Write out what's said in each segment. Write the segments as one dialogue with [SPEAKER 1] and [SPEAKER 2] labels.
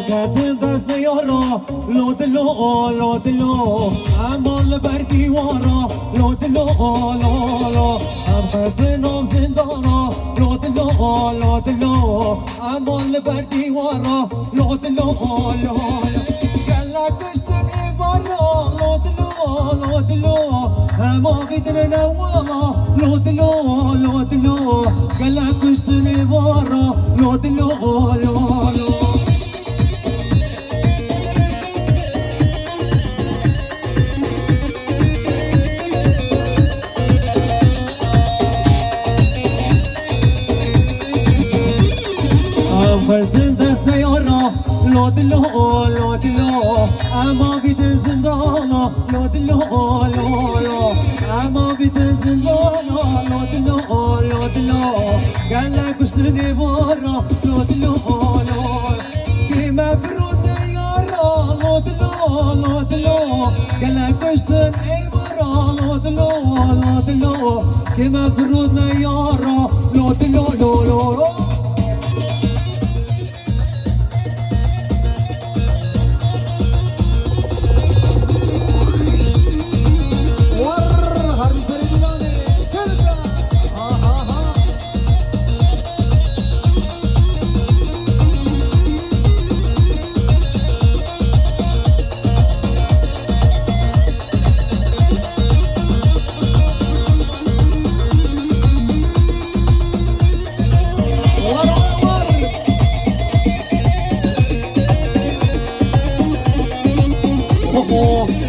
[SPEAKER 1] كاتب دست يارا لو دلو لو دلو عمال بردی وارا لو دلو لو هم خزنم زندانا لو دلو لو دلو عمال بردی وارا لو دلو لو گلا کشتن ایوارا لو دلو ما قدر نوالا لو دلو گلا کشتن ایوارا لو دلو خزن دست یارا لو دلو اما بیت زندانا لو دلو اما بیت زندانا لو دلو گله کشتنی بارا لو دلو کی مفروض یارا لو دلو گله کشتن ای بارا لو دلو کی مفروض یارا لو دلو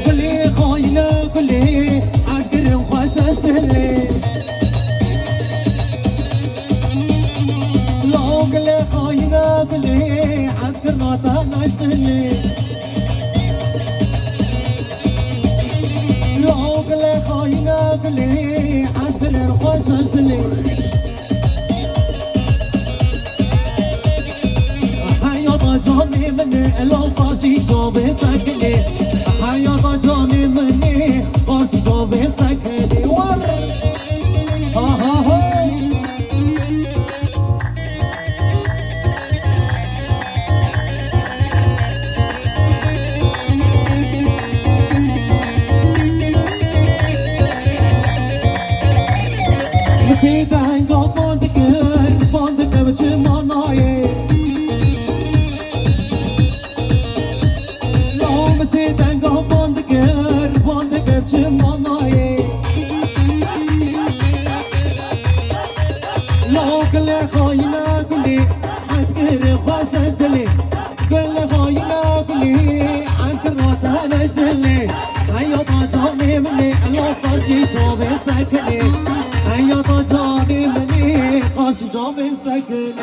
[SPEAKER 1] كلي خاينة كلي عسكر وخششت اللي لو كلي خاينة كلي عسكر نطنشت اللي لو كلي خاينة كلي عسكر وخششت اللي حياة جاني مني لو خاشي شوبي سكني حياة جاني مني خاشي شوبي سكني ور نسيت عنك فندك بجماناي لو كل خاينة كلي عسكر خشش دلي كل خاينة كلي عسكر نطنش دلي حياة جاني مني لو قرشي شوبي سكني حياة جاني مني قرشي شوبي سكني